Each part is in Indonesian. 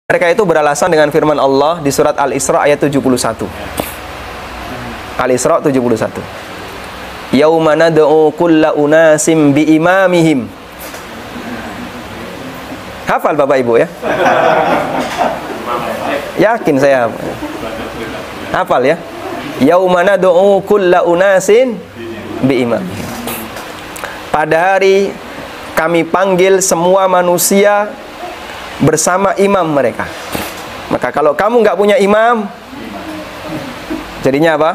Mereka itu beralasan dengan firman Allah di surat Al-Isra ayat 71. Al-Isra 71. Yauma nad'u kulla unasim bi imamihim. Hafal Bapak Ibu ya? Yakin saya hafal ya? Yauma nad'u kulla unasin bi imamihim. Pada hari kami panggil semua manusia bersama imam mereka. Maka kalau kamu nggak punya imam, jadinya apa?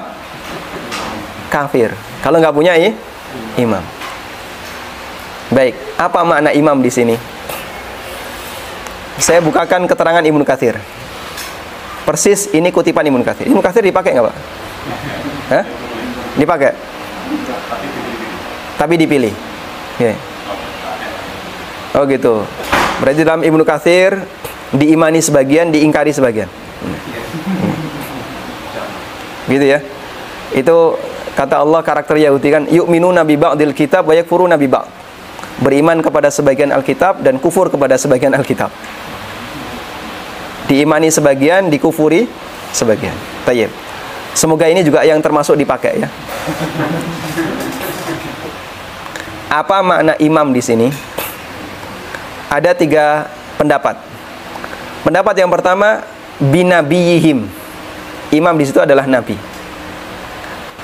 Kafir. Kalau nggak punya imam. Baik, apa makna imam di sini? Saya bukakan keterangan Ibnu Katsir. Persis ini kutipan Ibnu Katsir. Ibnu Katsir dipakai nggak Pak? Hah? Dipakai? Tapi dipilih. Yeah. Oh gitu. Berarti dalam Ibnu Katsir diimani sebagian, diingkari sebagian. Gitu ya. Itu kata Allah karakter Yahudi kan, yu'minuna bi ba'dil kitab wa yakfuruna bi ba'd. Beriman kepada sebagian Alkitab dan kufur kepada sebagian Alkitab. Diimani sebagian, dikufuri sebagian. Tayyib. Semoga ini juga yang termasuk dipakai ya. Apa makna imam di sini? Ada 3 pendapat. Pendapat yang pertama, binabiyihim. Imam di situ adalah nabi.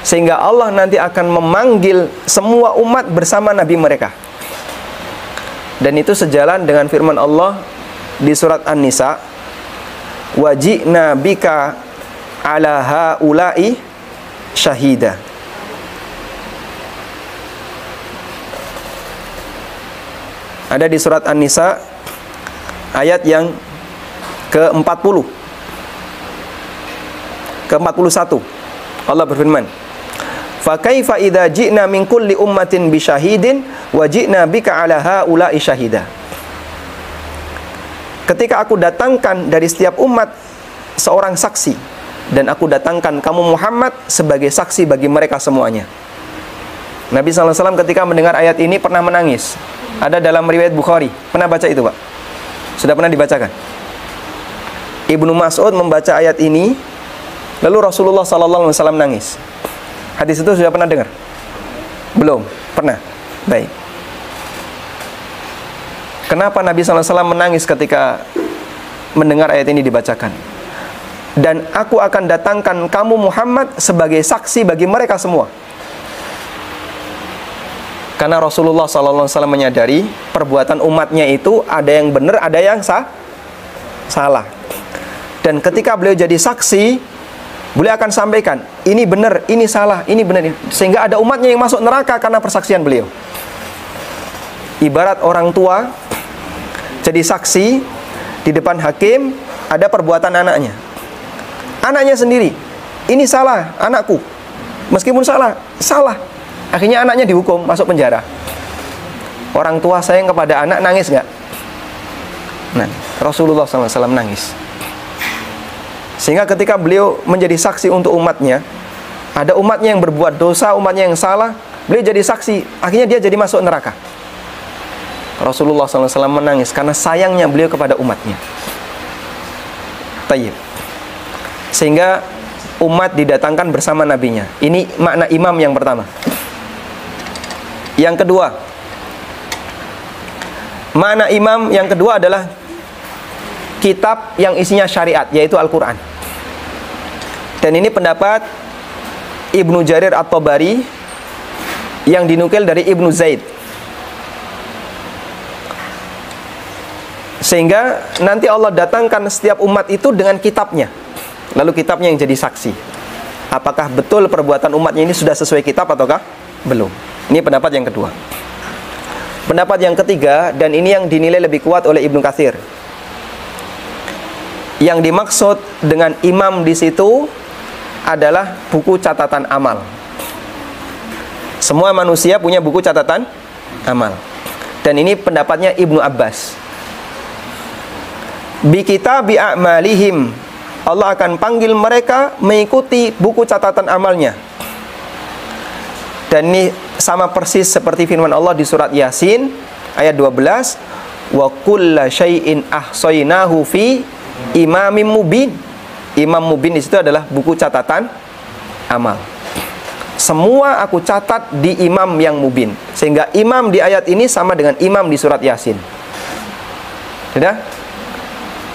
Sehingga Allah nanti akan memanggil semua umat bersama nabi mereka. Dan itu sejalan dengan firman Allah di surat An-Nisa, waji'na bika ala haula'i syahida. Ada di surat An-Nisa ayat yang ke-40 ke-41. Allah berfirman, "Fa kaifa idza ji'na min kulli ummatin bi syahidin wa ji'na bika 'ala haula'i syahida." Ketika aku datangkan dari setiap umat seorang saksi dan aku datangkan kamu Muhammad sebagai saksi bagi mereka semuanya. Nabi SAW ketika mendengar ayat ini pernah menangis. Ada dalam riwayat Bukhari. Pernah baca itu Pak? Sudah pernah dibacakan? Ibnu Mas'ud membaca ayat ini, lalu Rasulullah SAW nangis. Hadis itu sudah pernah dengar? Belum? Pernah? Baik. Kenapa Nabi SAW menangis ketika mendengar ayat ini dibacakan? Dan aku akan datangkan kamu Muhammad sebagai saksi bagi mereka semua. Karena Rasulullah SAW menyadari perbuatan umatnya itu ada yang benar, ada yang salah. Dan ketika beliau jadi saksi, beliau akan sampaikan, ini benar, ini salah, ini benar. Sehingga ada umatnya yang masuk neraka karena persaksian beliau. Ibarat orang tua jadi saksi di depan hakim, ada perbuatan anaknya. Anaknya sendiri, ini salah, anakku. Meskipun salah. Akhirnya anaknya dihukum, masuk penjara. Orang tua sayang kepada anak, nangis nggak? Nah, Rasulullah SAW nangis. Sehingga ketika beliau menjadi saksi untuk umatnya, ada umatnya yang berbuat dosa, umatnya yang salah, beliau jadi saksi, akhirnya dia jadi masuk neraka. Rasulullah SAW menangis karena sayangnya beliau kepada umatnya. Tayyib. Sehingga umat didatangkan bersama nabinya. Ini makna imam yang pertama. Yang kedua, makna imam yang kedua adalah kitab yang isinya syariat, yaitu Al-Quran. Dan ini pendapat Ibnu Jarir At-Tabari yang dinukil dari Ibnu Zaid. Sehingga nanti Allah datangkan setiap umat itu dengan kitabnya. Lalu kitabnya yang jadi saksi. Apakah betul perbuatan umatnya ini sudah sesuai kitab ataukah belum? Ini pendapat yang kedua. Pendapat yang ketiga, dan ini yang dinilai lebih kuat oleh Ibnu Katsir. Yang dimaksud dengan imam di situ adalah buku catatan amal. Semua manusia punya buku catatan amal. Dan ini pendapatnya Ibnu Abbas. Bi kitabi a'malihim, Allah akan panggil mereka mengikuti buku catatan amalnya. Dan ini sama persis seperti firman Allah di surat Yasin ayat 12, wa kulla syai'in ahsaynahu fi imamin mubin. Imam mubin di situ adalah buku catatan amal. Semua aku catat di imam yang mubin. Sehingga imam di ayat ini sama dengan imam di surat Yasin. Sudah?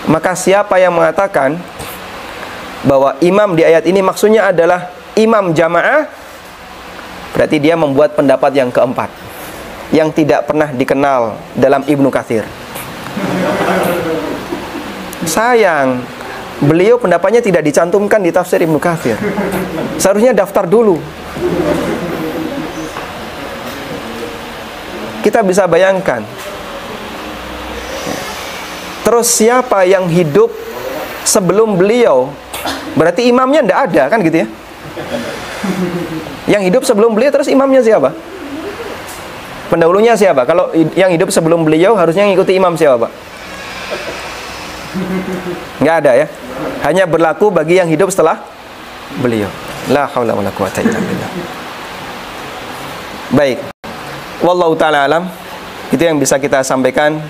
Maka siapa yang mengatakan bahwa imam di ayat ini maksudnya adalah imam jamaah, berarti dia membuat pendapat yang keempat, yang tidak pernah dikenal dalam Ibnu Katsir. Sayang, beliau pendapatnya tidak dicantumkan di tafsir Ibnu Katsir. Seharusnya daftar dulu. Kita bisa bayangkan. Terus siapa yang hidup sebelum beliau? Berarti imamnya tidak ada, kan gitu ya? Yang hidup sebelum beliau, terus imamnya siapa? Pendahulunya siapa? Kalau yang hidup sebelum beliau harusnya mengikuti imam siapa, Pak? Nggak ada ya? Hanya berlaku bagi yang hidup setelah beliau. La haula wala quwata illa billah. Baik. Wallahu ta'ala alam. Itu yang bisa kita sampaikan.